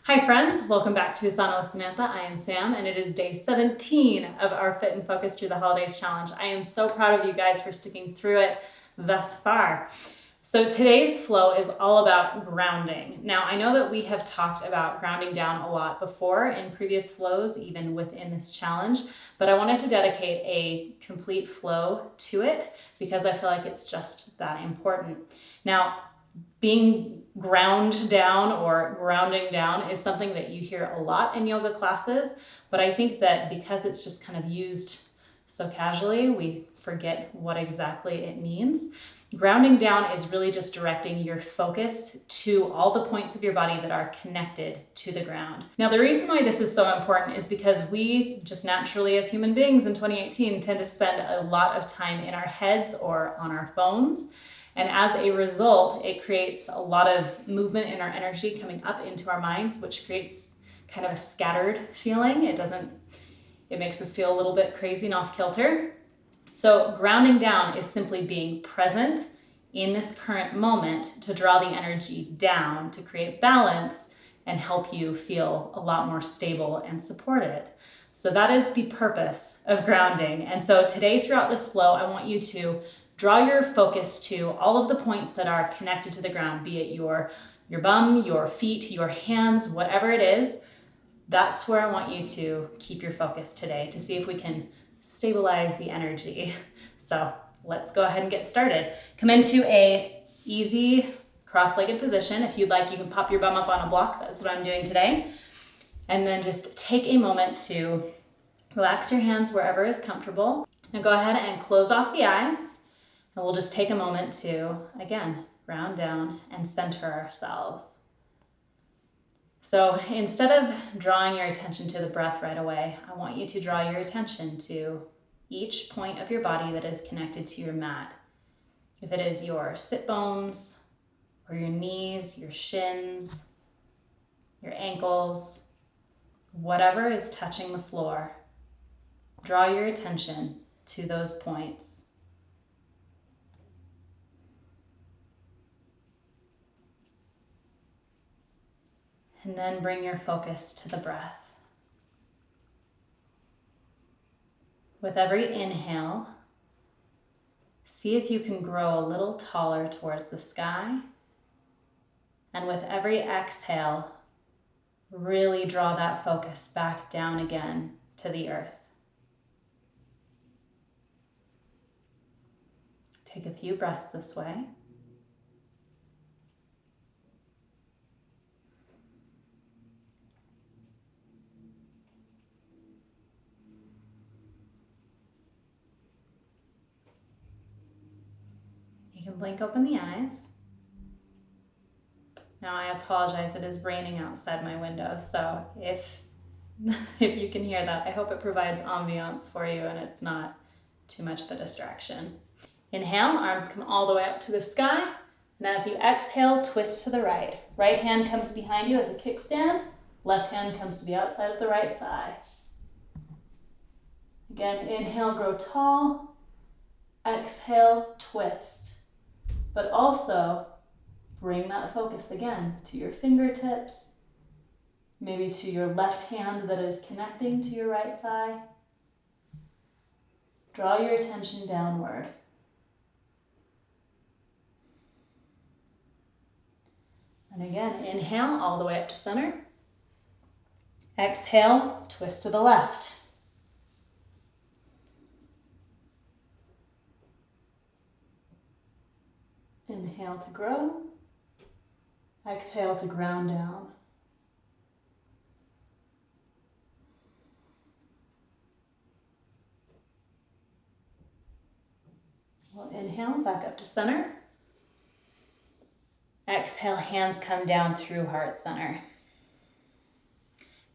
Hi friends, welcome back to Asana with Samantha. I am Sam and it is day 17 of our Fit and Focus Through the Holidays challenge. I am so proud of you guys for sticking through it thus far. So today's flow is all about grounding. Now I know that we have talked about grounding down a lot before in previous flows, even within this challenge, but I wanted to dedicate a complete flow to it because I feel like it's just that important. Now, being ground down or grounding down is something that you hear a lot in yoga classes, but I think that because it's just kind of used so casually, we forget what exactly it means. Grounding down is really just directing your focus to all the points of your body that are connected to the ground. Now, the reason why this is so important is because we just naturally as human beings in 2018 tend to spend a lot of time in our heads or on our phones. And as a result, it creates a lot of movement in our energy coming up into our minds, which creates kind of a scattered feeling. It makes us feel a little bit crazy and off kilter. So grounding down is simply being present in this current moment to draw the energy down, to create balance and help you feel a lot more stable and supported. So that is the purpose of grounding. And so today throughout this flow, I want you to draw your focus to all of the points that are connected to the ground, be it your bum, your feet, your hands, whatever it is. That's where I want you to keep your focus today to see if we can stabilize the energy. So let's go ahead and get started. Come into a easy cross-legged position. If you'd like, you can pop your bum up on a block. That's what I'm doing today. And then just take a moment to relax your hands wherever is comfortable. Now go ahead and close off the eyes. And we'll just take a moment to, again, ground down and center ourselves. So instead of drawing your attention to the breath right away, I want you to draw your attention to each point of your body that is connected to your mat. If it is your sit bones, or your knees, your shins, your ankles, whatever is touching the floor, draw your attention to those points. And then bring your focus to the breath. With every inhale, see if you can grow a little taller towards the sky. And with every exhale, really draw that focus back down again to the earth. Take a few breaths this way. You can blink open the eyes. Now I apologize, it is raining outside my window, so if you can hear that, I hope it provides ambiance for you and it's not too much of a distraction. Inhale, arms come all the way up to the sky, and as you exhale, twist to the right. Right hand comes behind you as a kickstand, left hand comes to the outside of the right thigh. Again, inhale, grow tall, exhale, twist. But also bring that focus again to your fingertips, maybe to your left hand that is connecting to your right thigh. Draw your attention downward. And again, inhale all the way up to center. Exhale, twist to the left. Inhale to grow. Exhale to ground down. We'll inhale back up to center. Exhale, hands come down through heart center.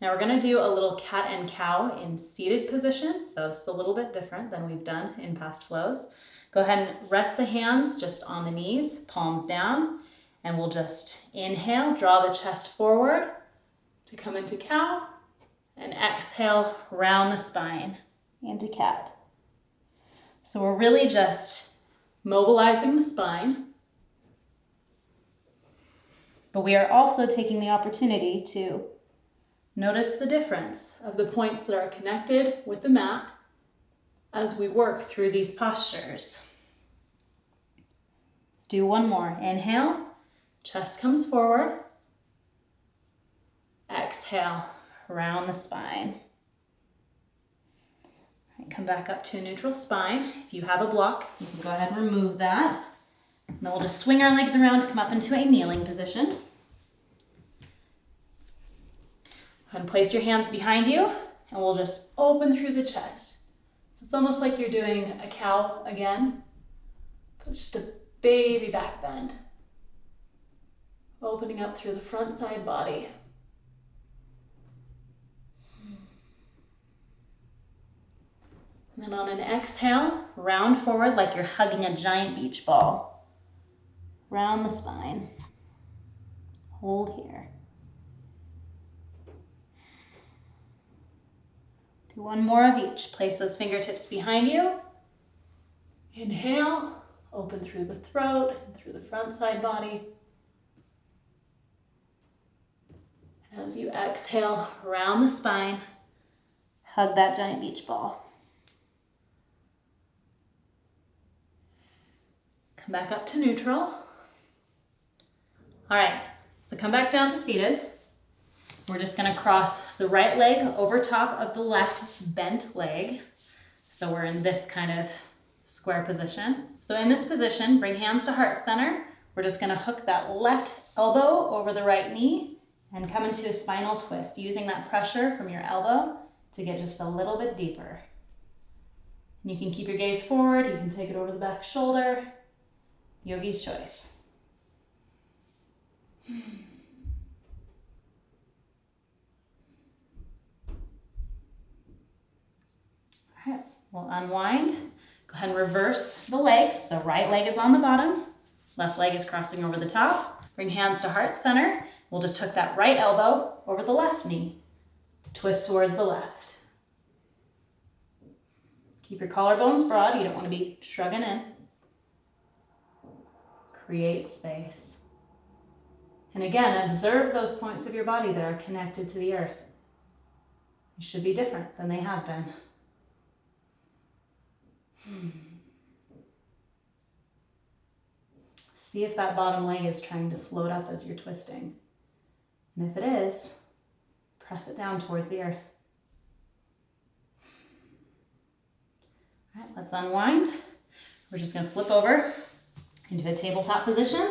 Now we're going to do a little cat and cow in seated position, so it's a little bit different than we've done in past flows. Go ahead and rest the hands just on the knees, palms down, and we'll just inhale, draw the chest forward to come into cow, and exhale, round the spine into cat. So we're really just mobilizing the spine, but we are also taking the opportunity to Notice the difference of the points that are connected with the mat as we work through these postures. Let's do one more. Inhale, chest comes forward. Exhale, round the spine. All right, come back up to a neutral spine. If you have a block, you can go ahead and remove that. And then we'll just swing our legs around to come up into a kneeling position. And place your hands behind you, and we'll just open through the chest. So it's almost like you're doing a cow again, but it's just a baby back bend. Opening up through the front side body. And then on an exhale, round forward like you're hugging a giant beach ball. Round the spine. Hold here. Do one more of each. Place those fingertips behind you. Inhale, open through the throat and through the front side body. And as you exhale, round the spine, hug that giant beach ball. Come back up to neutral. All right, so come back down to seated. We're just gonna cross the right leg over top of the left bent leg. So we're in this kind of square position. So in this position, bring hands to heart center. We're just gonna hook that left elbow over the right knee and come into a spinal twist, using that pressure from your elbow to get just a little bit deeper. And you can keep your gaze forward, you can take it over the back shoulder. Yogi's choice. All right, we'll unwind. Go ahead and reverse the legs. So right leg is on the bottom, left leg is crossing over the top. Bring hands to heart center. We'll just hook that right elbow over the left knee. Twist towards the left. Keep your collarbones broad. You don't want to be shrugging in. Create space. And again, observe those points of your body that are connected to the earth. They should be different than they have been. See if that bottom leg is trying to float up as you're twisting. And if it is, press it down towards the earth. All right, let's unwind. We're just gonna flip over into a tabletop position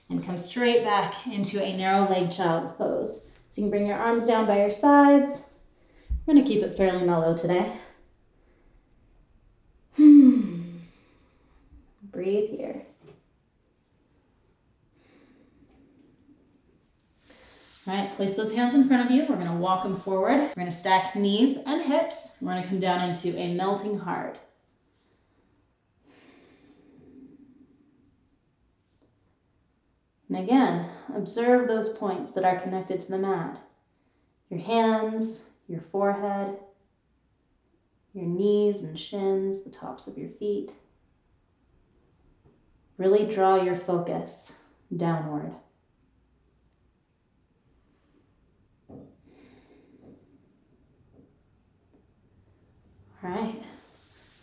and come straight back into a narrow leg child's pose. So you can bring your arms down by your sides. We're gonna keep it fairly mellow today. Breathe here. All right, place those hands in front of you. We're gonna walk them forward. We're gonna stack knees and hips. We're gonna come down into a melting heart. And again, observe those points that are connected to the mat. Your hands, your forehead, your knees and shins, the tops of your feet. Really draw your focus downward. All right,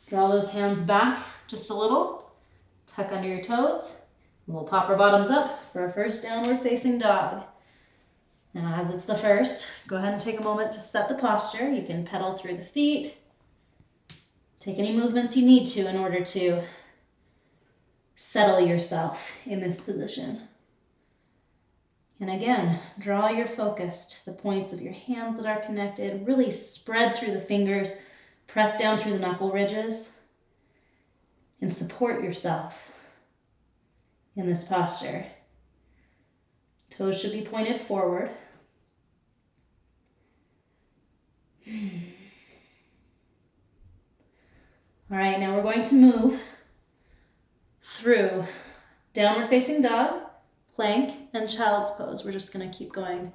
draw those hands back just a little, tuck under your toes, and we'll pop our bottoms up for our first downward facing dog. Now, as it's the first, go ahead and take a moment to set the posture. You can pedal through the feet, take any movements you need to in order to settle yourself in this position. And again, draw your focus to the points of your hands that are connected. Really spread through the fingers, press down through the knuckle ridges, and support yourself in this posture. Toes should be pointed forward. All right, now we're going to move through downward facing dog, plank, and child's pose. We're just going to keep going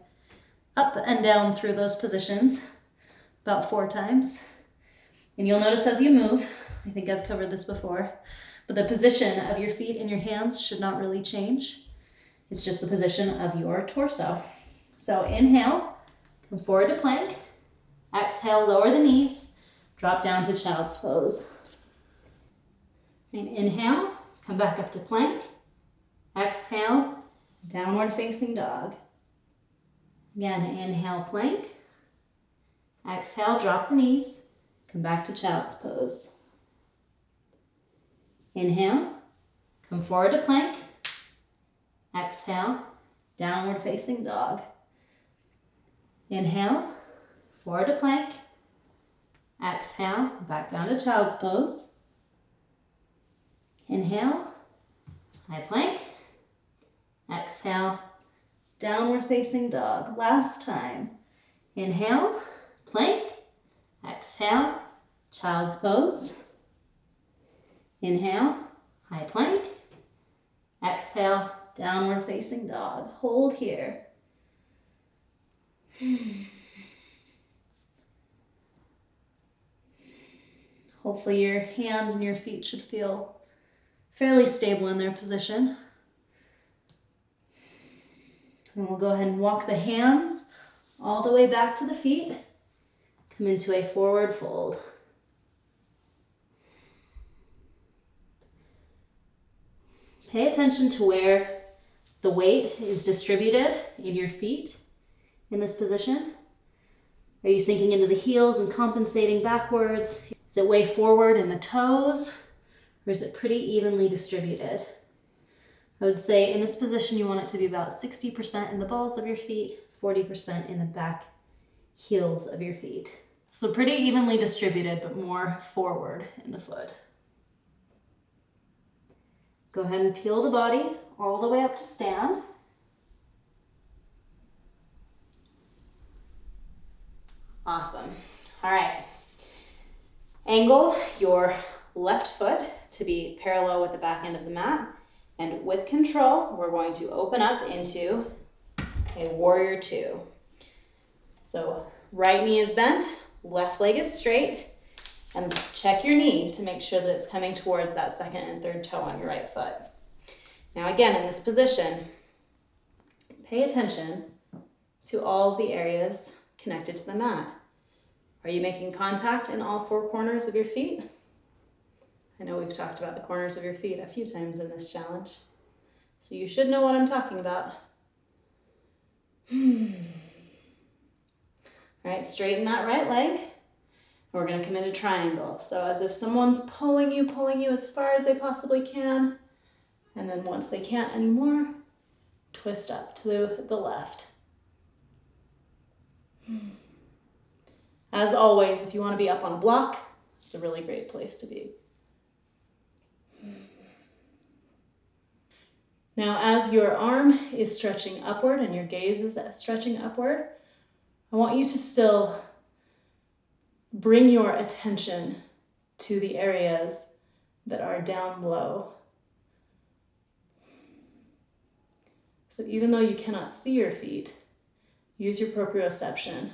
up and down through those positions about 4 times. And you'll notice as you move, I think I've covered this before, but the position of your feet and your hands should not really change. It's just the position of your torso. So inhale, Come forward to plank. Exhale, lower the knees. Drop down to child's pose. And inhale, come back up to plank. Exhale, downward facing dog. Again, inhale, plank. Exhale, drop the knees. Come back to child's pose. Inhale, come forward to plank. Exhale, downward facing dog. Inhale, forward to plank. Exhale, back down to child's pose. Inhale, high plank. Exhale, downward facing dog. Last time. Inhale, plank. Exhale, child's pose. Inhale, high plank. Exhale, downward facing dog. Hold here. Hopefully your hands and your feet should feel fairly stable in their position. And we'll go ahead and walk the hands all the way back to the feet. Come into a forward fold. Pay attention to where the weight is distributed in your feet in this position. Are you sinking into the heels and compensating backwards? Is it way forward in the toes? Or is it pretty evenly distributed? I would say in this position you want it to be about 60% in the balls of your feet, 40% in the back heels of your feet. So pretty evenly distributed, but more forward in the foot. Go ahead and peel the body all the way up to stand. Awesome. All right. Angle your left foot to be parallel with the back end of the mat. And with control, we're going to open up into a warrior two. So right knee is bent, left leg is straight, and check your knee to make sure that it's coming towards that second and third toe on your right foot. Now again, in this position, pay attention to all of the areas connected to the mat. Are you making contact in all four corners of your feet? I know we've talked about the corners of your feet a few times in this challenge, so you should know what I'm talking about. All right, straighten that right leg. We're going to come into triangle. So as if someone's pulling you as far as they possibly can. And then once they can't anymore, twist up to the left. As always, if you want to be up on a block, it's a really great place to be. Now, as your arm is stretching upward and your gaze is stretching upward, I want you to still bring your attention to the areas that are down low. So even though you cannot see your feet, use your proprioception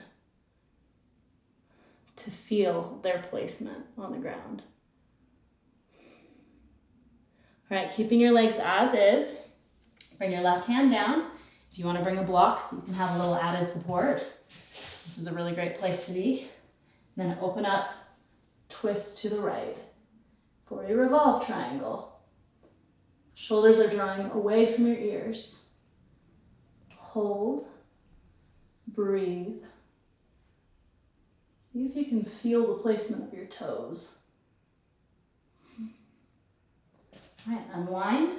to feel their placement on the ground. All right, keeping your legs as is. Bring your left hand down. If you want to bring a block so you can have a little added support, this is a really great place to be. Then open up, twist to the right for a revolve triangle. Shoulders are drawing away from your ears. Hold, breathe. See if you can feel the placement of your toes. All right, unwind.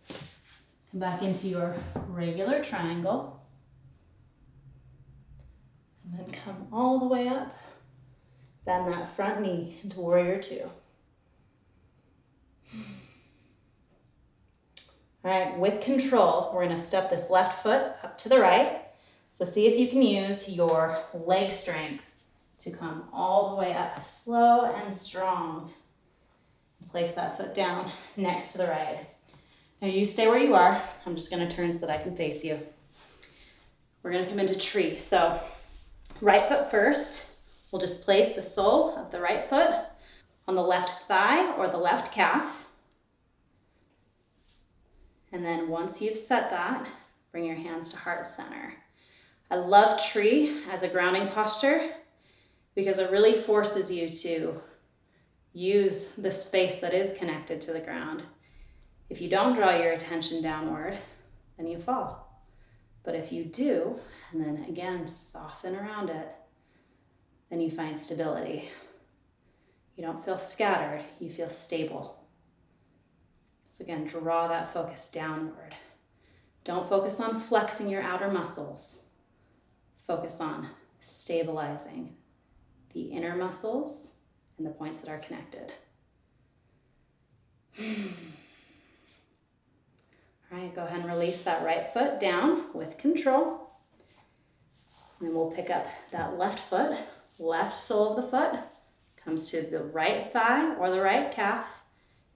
Come back into your regular triangle. And then come all the way up. Bend that front knee into warrior two. All right, with control, we're going to step this left foot up to the right. So see if you can use your leg strength to come all the way up, slow and strong. Place that foot down next to the right. Now you stay where you are. I'm just going to turn so that I can face you. We're going to come into tree. So right foot first. We'll just place the sole of the right foot on the left thigh or the left calf. And then once you've set that, bring your hands to heart center. I love tree as a grounding posture because it really forces you to use the space that is connected to the ground. If you don't draw your attention downward, then you fall. But if you do, and then again, soften around it, then you find stability. You don't feel scattered, you feel stable. So again, draw that focus downward. Don't focus on flexing your outer muscles. Focus on stabilizing the inner muscles and the points that are connected. All right, go ahead and release that right foot down with control. And then we'll pick up that left foot, left sole of the foot, comes to the right thigh or the right calf,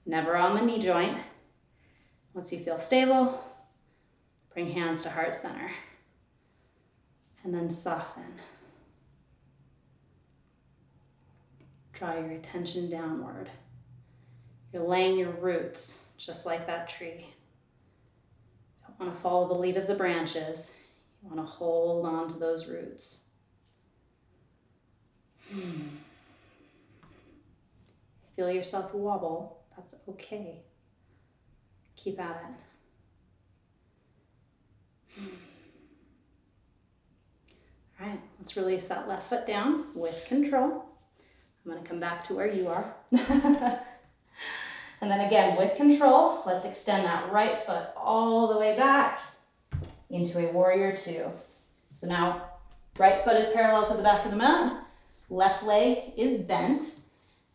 never on the knee joint. Once you feel stable, bring hands to heart center. And then soften. Draw your attention downward. You're laying your roots just like that tree. You don't want to follow the lead of the branches. You want to hold on to those roots. Feel yourself wobble. That's okay. Keep at it. All right, let's release that left foot down with control. I'm going to come back to where you are. And then again, with control, let's extend that right foot all the way back into a warrior two. So now, right foot is parallel to the back of the mat, left leg is bent,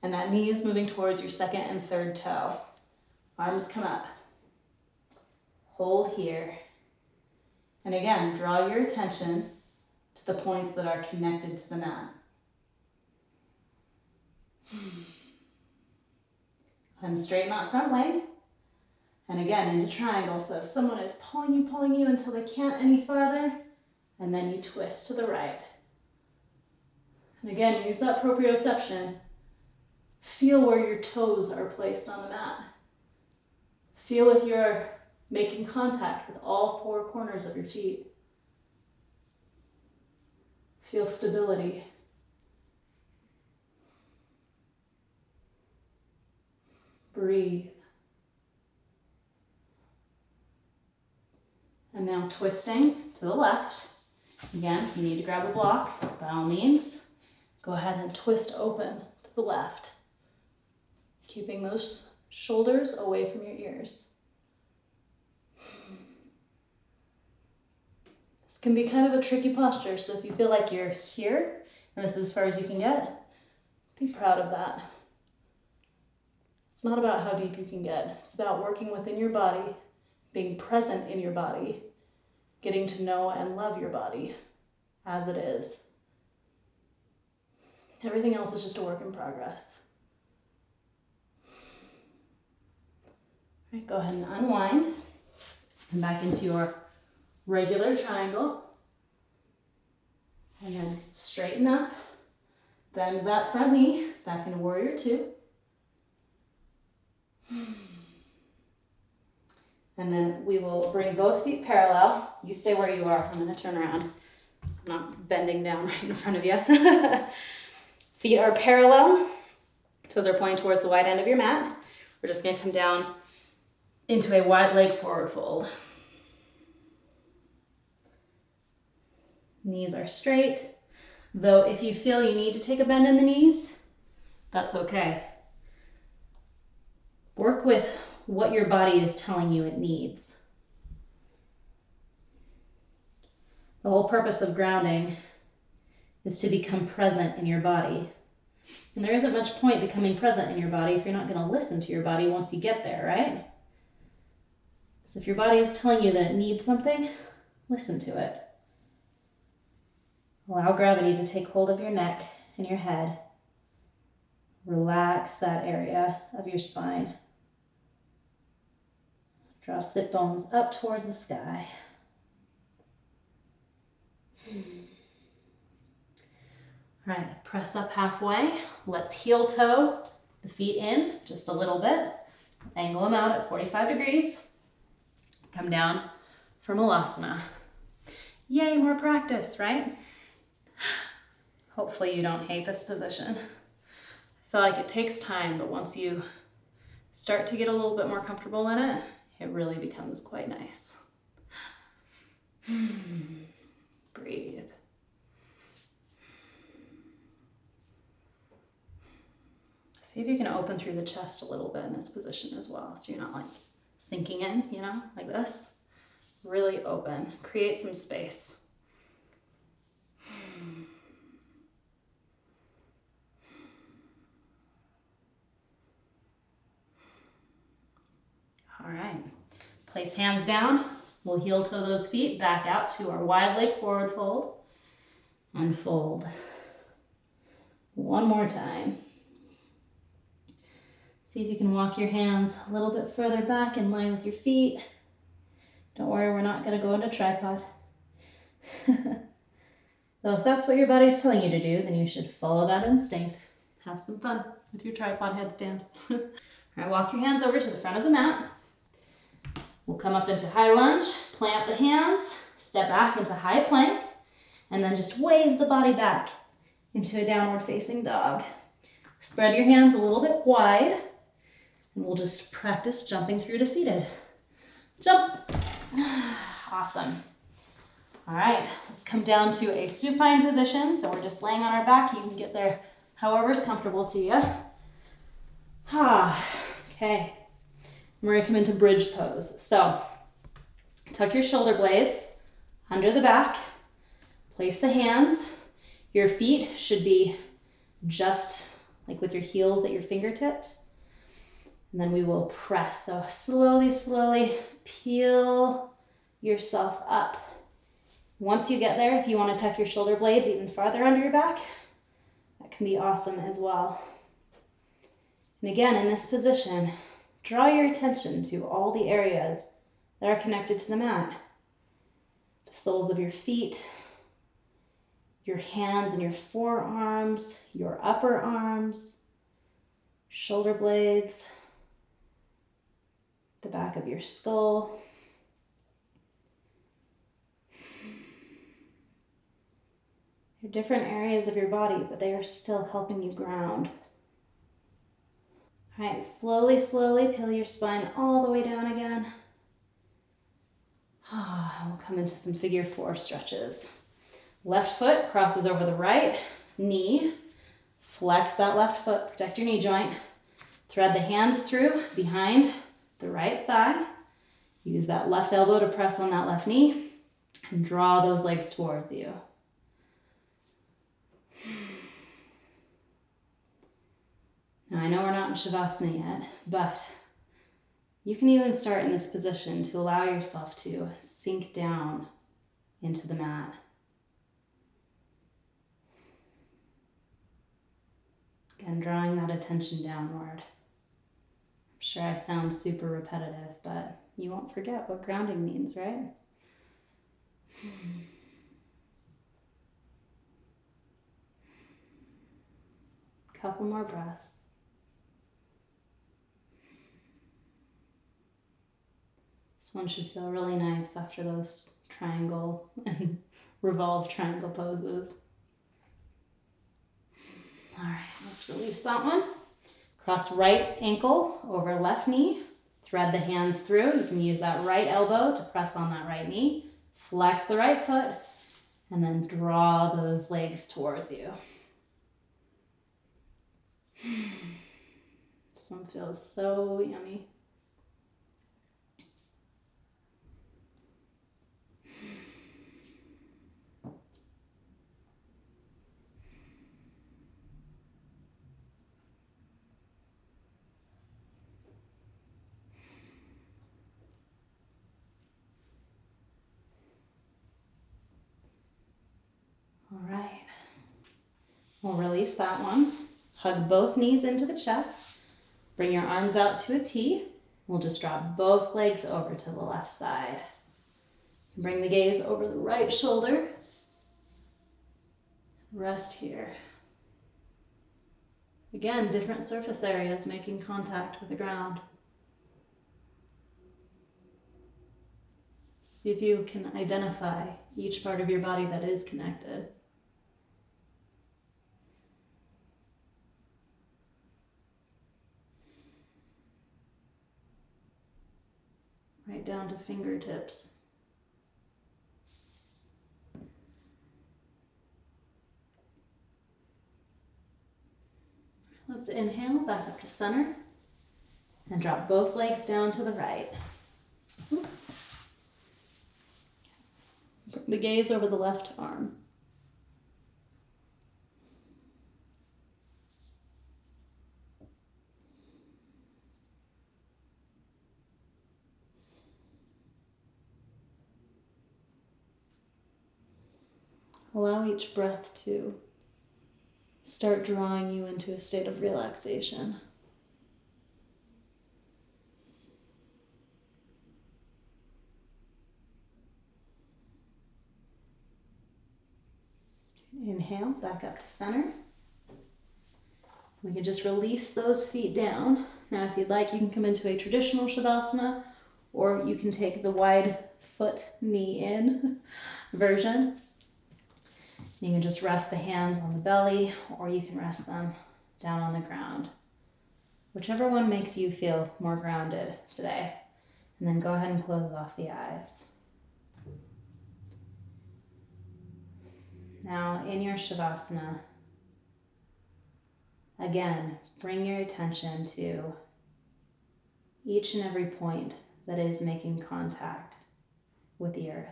and that knee is moving towards your second and third toe. Arms come up. Hold here. And again, draw your attention to the points that are connected to the mat. And straighten that front leg. And again, into triangle. So if someone is pulling you until they can't any farther, and then you twist to the right. And again, use that proprioception. Feel where your toes are placed on the mat. Feel if you're making contact with all four corners of your feet. Feel stability. Breathe. And now twisting to the left. Again, if you need to grab a block, by all means, go ahead and twist open to the left. Keeping those shoulders away from your ears. This can be kind of a tricky posture, so if you feel like you're here, and this is as far as you can get, be proud of that. It's not about how deep you can get. It's about working within your body, being present in your body, getting to know and love your body as it is. Everything else is just a work in progress. All right, go ahead and unwind. Come back into your regular triangle. And then straighten up. Bend that front knee back into warrior two. And then we will bring both feet parallel. You stay where you are. I'm going to turn around so I'm not bending down right in front of you. Feet are parallel. Toes are pointing towards the wide end of your mat. We're just going to come down into a wide leg forward fold. Knees are straight. Though if you feel you need to take a bend in the knees, that's okay. Work with what your body is telling you it needs. The whole purpose of grounding is to become present in your body. And there isn't much point becoming present in your body if you're not going to listen to your body once you get there, right? So if your body is telling you that it needs something, listen to it. Allow gravity to take hold of your neck and your head. Relax that area of your spine. Draw sit bones up towards the sky. All right, press up halfway. Let's heel toe the feet in just a little bit. Angle them out at 45 degrees. Come down for Malasana. Yay, more practice, right? Hopefully you don't hate this position. I feel like it takes time, but once you start to get a little bit more comfortable in it, it really becomes quite nice. Breathe. See if you can open through the chest a little bit in this position as well, so you're not like sinking in, you know, like this. Really open. Create some space. All right. Place hands down. We'll heel toe those feet back out to our wide leg forward fold and fold. One more time. See if you can walk your hands a little bit further back in line with your feet. Don't worry, we're not going to go into tripod. So if that's what your body's telling you to do, then you should follow that instinct. Have some fun with your tripod headstand. All right, walk your hands over to the front of the mat. We'll come up into high lunge, plant the hands, step back into high plank, and then just wave the body back into a downward facing dog. Spread your hands a little bit wide, and we'll just practice jumping through to seated. Jump. Awesome. All right, let's come down to a supine position. So we're just laying on our back. You can get there however's comfortable to you. Okay. We're gonna come into bridge pose. So tuck your shoulder blades under the back. Place the hands. Your feet should be just like with your heels at your fingertips. And then we will press. So slowly, slowly peel yourself up. Once you get there, if you want to tuck your shoulder blades even farther under your back, that can be awesome as well. And again, in this position, draw your attention to all the areas that are connected to the mat. The soles of your feet, your hands and your forearms, your upper arms, shoulder blades, the back of your skull. They're different areas of your body, but they are still helping you ground. All right, slowly, slowly peel your spine all the way down again. We'll come into some figure 4 stretches. Left foot crosses over the right knee. Flex that left foot, protect your knee joint. Thread the hands through behind the right thigh. Use that left elbow to press on that left knee and draw those legs towards you. Now I know we're not in Shavasana yet, but you can even start in this position to allow yourself to sink down into the mat. Again, drawing that attention downward. I'm sure I sound super repetitive, but you won't forget what grounding means, right? Couple more breaths. This one should feel really nice after those triangle and revolve triangle poses. All right, let's release that one. Cross right ankle over left knee. Thread the hands through. You can use that right elbow to press on that right knee. Flex the right foot, and then draw those legs towards you. This one feels so yummy. All right, we'll release that one. Hug both knees into the chest. Bring your arms out to a T. We'll just drop both legs over to the left side. Bring the gaze over the right shoulder. Rest here. Again, different surface areas making contact with the ground. See if you can identify each part of your body that is connected. Right down to fingertips. Let's inhale, back up to center, and drop both legs down to the right. Bring the gaze over the left arm. Allow each breath to start drawing you into a state of relaxation. Inhale, back up to center. We can just release those feet down. Now, if you'd like, you can come into a traditional Shavasana, or you can take the wide foot knee in version. You can just rest the hands on the belly, or you can rest them down on the ground. Whichever one makes you feel more grounded today. And then go ahead and close off the eyes. Now, in your Shavasana, again, bring your attention to each and every point that is making contact with the earth.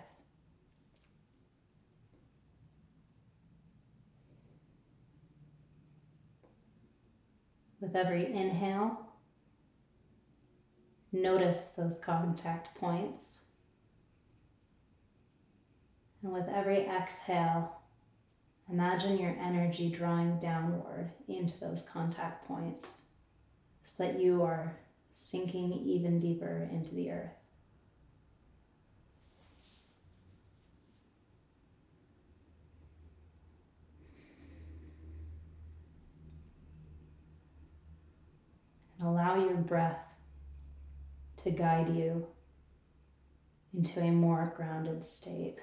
With every inhale, notice those contact points. And with every exhale, imagine your energy drawing downward into those contact points so that you are sinking even deeper into the earth. And allow your breath to guide you into a more grounded state.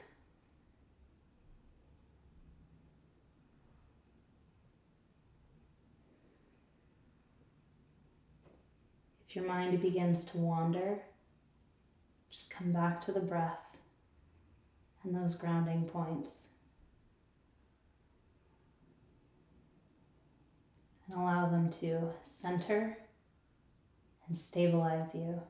If your mind begins to wander, just come back to the breath and those grounding points. And allow them to center and stabilize you.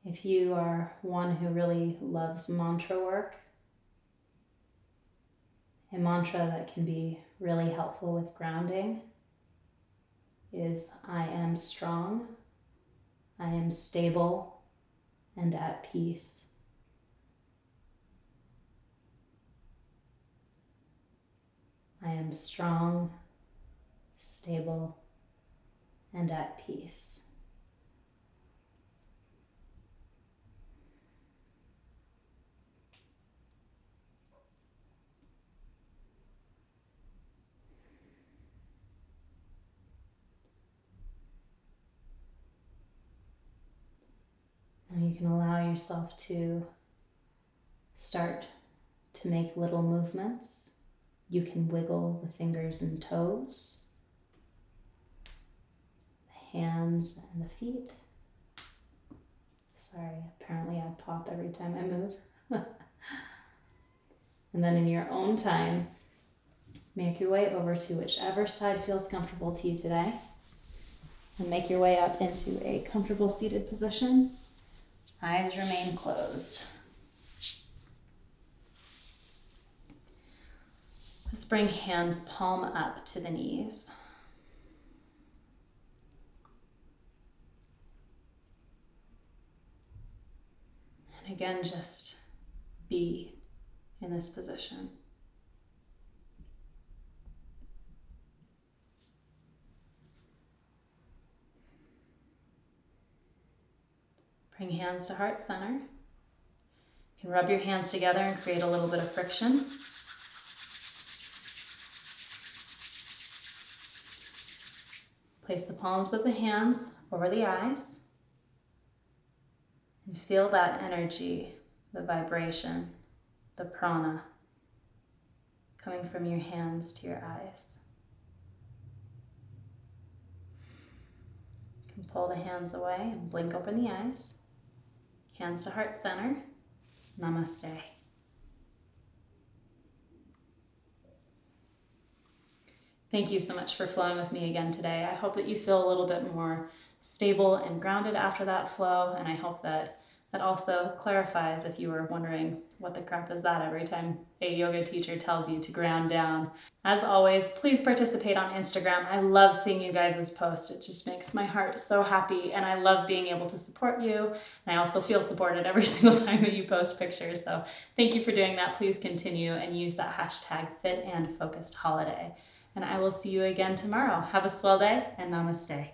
If you are one who really loves mantra work, a mantra that can be really helpful with grounding is I am strong, I am stable, and at peace. I am strong, stable, and at peace. Now you can allow yourself to start to make little movements. You can wiggle the fingers and toes, the hands and the feet. Sorry, apparently I pop every time I move. And then in your own time, make your way over to whichever side feels comfortable to you today. And make your way up into a comfortable seated position. Eyes remain closed. Let's bring hands palm up to the knees. And again, just be in this position. Bring hands to heart center. You can rub your hands together and create a little bit of friction. Place the palms of the hands over the eyes and feel that energy, the vibration, the prana coming from your hands to your eyes. You can pull the hands away and blink open the eyes. Hands to heart center. Namaste. Thank you so much for flowing with me again today. I hope that you feel a little bit more stable and grounded after that flow, and I hope that also clarifies if you were wondering what the crap is that every time a yoga teacher tells you to ground down. As always, please participate on Instagram. I love seeing you guys' posts. It just makes my heart so happy, and I love being able to support you. And I also feel supported every single time that you post pictures. So thank you for doing that. Please continue and use that hashtag #FitAndFocusedHoliday. And I will see you again tomorrow. Have a swell day and namaste.